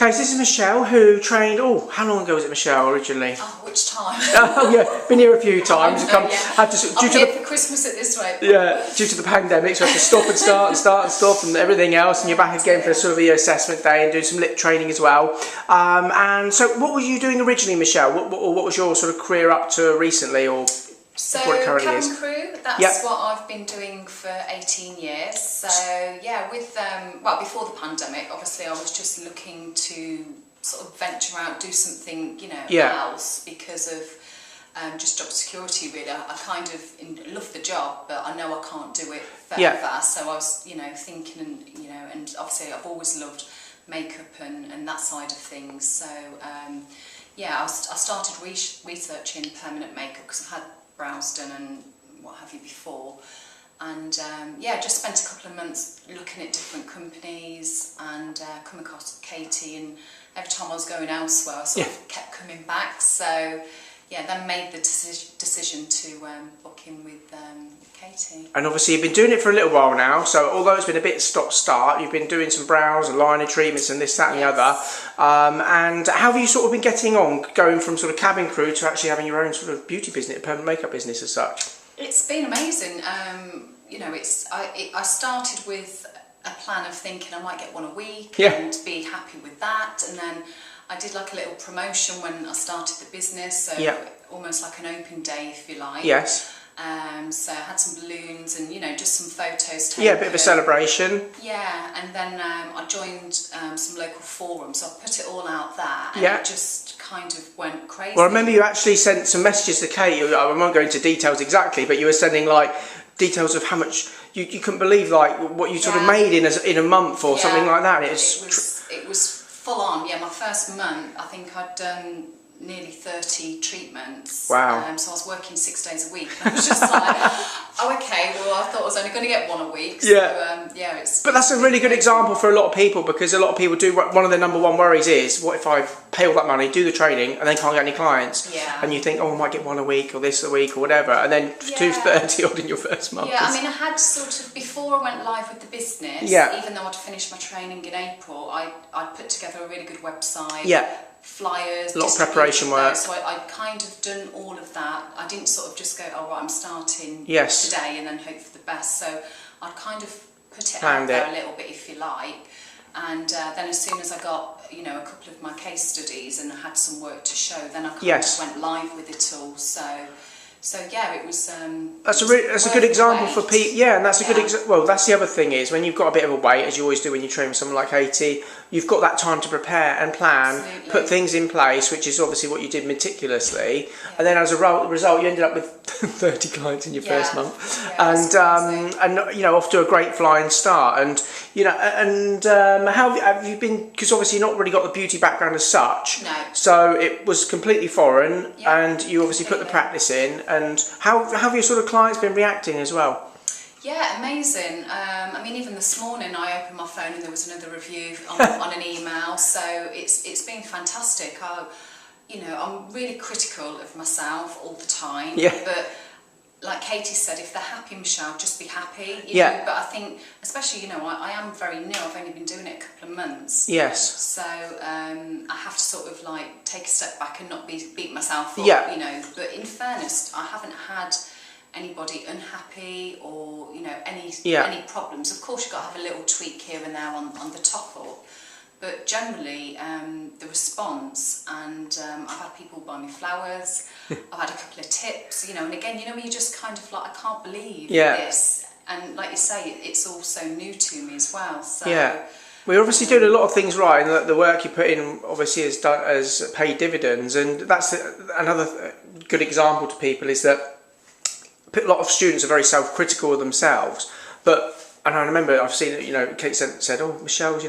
Okay, so this is Michelle, who trained, how long ago was it, Michelle, originally? Oh, which time? Oh yeah, been here a few times. I've been here for Christmas at this rate. Yeah, due to the pandemic, so I had to stop and start and start and stop and everything else, and you're back again for a sort of the assessment day and doing some lip training as well. And so what were you doing originally, Michelle? What was your sort of career up to recently, or so what it currently cabin is? crew, that's what I've been doing for 18 years. So yeah, with before the pandemic, obviously I was just looking to sort of venture out, do something, else because of just job security really. I kind of love the job, but I know I can't do it forever. So I was, thinking and obviously I've always loved makeup and that side of things. So I started researching permanent makeup because I had brows done and what have you before, and just spent a couple of months looking at different companies and come across Katy, and every time I was going elsewhere I sort of kept coming back. So then made the decision to book in with Katy. And obviously you've been doing it for a little while now, so although it's been a bit stop-start, you've been doing some brows and liner treatments and this, that and the other. And how have you sort of been getting on, going from sort of cabin crew to actually having your own sort of beauty business, permanent makeup business as such? It's been amazing. I started with a plan of thinking I might get one a week and be happy with that, and then I did like a little promotion when I started the business, so almost like an open day, if you like. Yes. So I had some balloons and just some photos taken. Yeah, a bit of a celebration. Yeah, and then I joined some local forums, so I put it all out there, and it just kind of went crazy. Well, I remember you actually sent some messages to Katy. I won't go into details exactly, but you were sending like details of how much you couldn't believe, like what you sort of made in a month or something like that. It was full on. Yeah, my first month, I think I'd done nearly 30 treatments. Wow. So I was working 6 days a week. And I was just like, okay, well, I thought I was only going to get one a week. So, But that's a really good example for a lot of people, because a lot of people do, one of their number one worries is, what if I pay all that money, do the training, and then can't get any clients? Yeah. And you think, I might get one a week, or this a week, or whatever, and then do 30 odd in your first month. Yeah, I mean, I had sort of, before I went live with the business, even though I'd finished my training in April, I put together a really good website. Yeah. Flyers, a lot of preparation work. So I'd kind of done all of that. I didn't sort of just go, I'm starting today and then hope for the best. So I'd kind of put it out there a little bit, if you like. And then as soon as I got, a couple of my case studies and I had some work to show, then I kind of went live with it all. So it was. That's a good example for people. Yeah, and that's a good well, that's the other thing is, when you've got a bit of a wait, as you always do when you train with someone like Katy, you've got that time to prepare and plan, put things in place, which is obviously what you did meticulously. And then as a result, you ended up with 30 clients in your first month, and off to a great flying start. And how have you been? Because obviously you've not really got the beauty background as such. No. So it was completely foreign, and you obviously put the practice in. And how have your sort of clients been reacting as well? Yeah, amazing. I mean, even this morning I opened my phone and there was another review on an email. So it's been fantastic. I'm really critical of myself all the time. Yeah. But like Katy said, if they're happy, Michelle, just be happy. You know? But I think, especially, I am very new. I've only been doing it a couple of months. Yes. So I have to sort of like take a step back and not beat myself up. But in fairness, I haven't had anybody unhappy or any problems. Of course, you've got to have a little tweak here and there on the top up. But generally, the response, and I've had people buy me flowers, I've had a couple of tips, and again, when you just kind of like, I can't believe this. And like you say, it's all so new to me as well. So, we're obviously doing a lot of things right, and the work you put in obviously has paid dividends. And that's another good example to people, is that a lot of students are very self-critical of themselves. And I remember I've seen it, Kate said, Michelle's,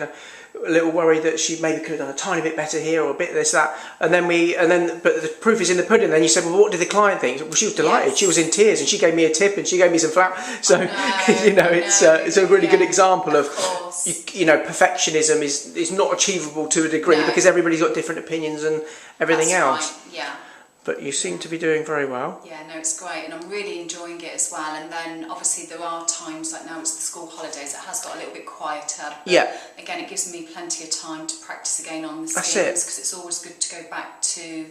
a little worried that she maybe could have done a tiny bit better here or a bit this, that, but the proof is in the pudding. Then you said, well, what did the client think? Well, she was delighted. She was in tears, and she gave me a tip, and she gave me some flowers. So it's a really good example of perfectionism is not achievable to a degree, because everybody's got different opinions and everything else. Right. Yeah. but you seem to be doing very well. Yeah, no, it's great, and I'm really enjoying it as well. And then obviously there are times, like now it's the school holidays, it has got a little bit quieter. But Yeah. again, it gives me plenty of time to practice again on the That's skins, it. because it's always good to go back to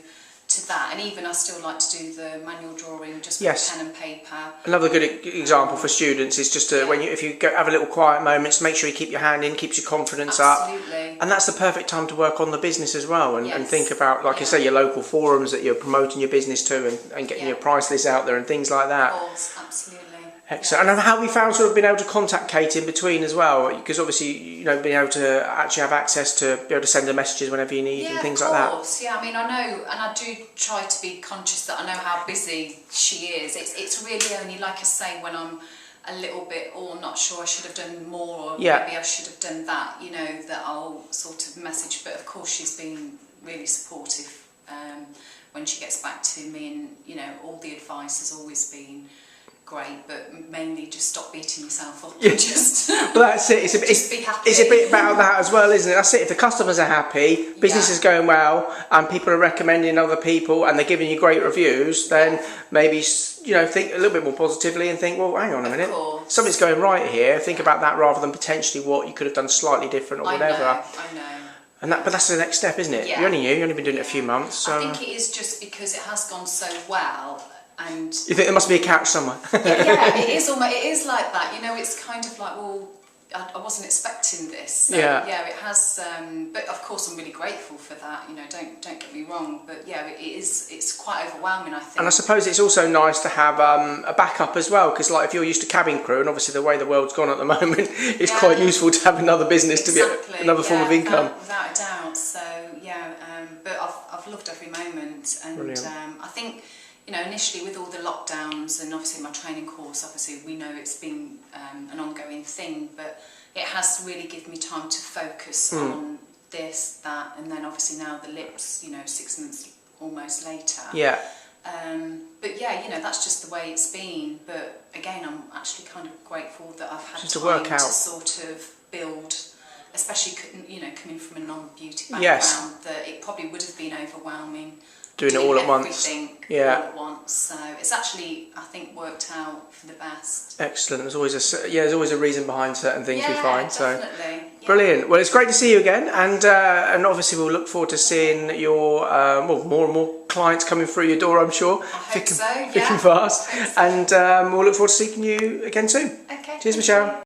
that. And even I still like to do the manual drawing just with Yes. pen and paper. Another good example for students is just to, Yeah. if you go, have a little quiet moments, make sure you keep your hand in, keeps your confidence up. Absolutely. And that's the perfect time to work on the business as well, and Yes. think about, like you say, your local forums that you're promoting your business to, and getting your price list out there and things like that. Of course, absolutely. Excellent. And how have you found sort of being able to contact Katy in between as well? Because obviously, you know, being able to actually have access to be able to send her messages whenever you need and things like that. Yeah, of course. Yeah, I mean, I know, and I do try to be conscious that I know how busy she is. It's really only, like I say, when I'm a little bit, not sure, I should have done more, or maybe I should have done that, you know, that I'll sort of message. But of course, she's been really supportive when she gets back to me, and, you know, all the advice has always been great, but mainly just stop beating yourself up. And just well, that's it. Just be happy. It's a bit about that as well, isn't it? That's it. If the customers are happy, business is going well, and people are recommending other people, and they're giving you great reviews, then maybe, you know, think a little bit more positively and think, well, hang on a minute, something's going right here. Think about that rather than potentially what you could have done slightly different or whatever. I know. And but that's the next step, isn't it? Yeah. You're only new. You've only been doing it a few months. So. I think it is just because it has gone so well. And you think there must be a catch somewhere? yeah, it is almost. It is like that. You know, it's kind of like, well, I wasn't expecting this. So, yeah, it has. But of course, I'm really grateful for that. You know, don't get me wrong. But yeah, it is. It's quite overwhelming, I think. And I suppose it's also nice to have a backup as well, because like if you're used to cabin crew, and obviously the way the world's gone at the moment, it's quite useful to have another business to be another form of income. Without a doubt. So yeah, but I've loved every moment, and I think. You know, initially with all the lockdowns and obviously my training course, obviously we know it's been an ongoing thing, but it has really given me time to focus on this, that, and then obviously now the lips, you know, 6 months almost later. Yeah. But yeah, you know, that's just the way it's been. But again, I'm actually kind of grateful that I've had just time to work out. to sort of build, especially, you know, coming from a non-beauty background, that it probably would have been overwhelming. Doing it all at once. All at once. So it's actually, I think, worked out for the best. Excellent. There's always a reason behind certain things we find. Definitely. So brilliant. Well, it's great to see you again, and obviously we'll look forward to seeing your more and more clients coming through your door. I'm sure. I hope so. Thick and fast. And we'll look forward to seeing you again soon. Okay. Cheers, Michelle.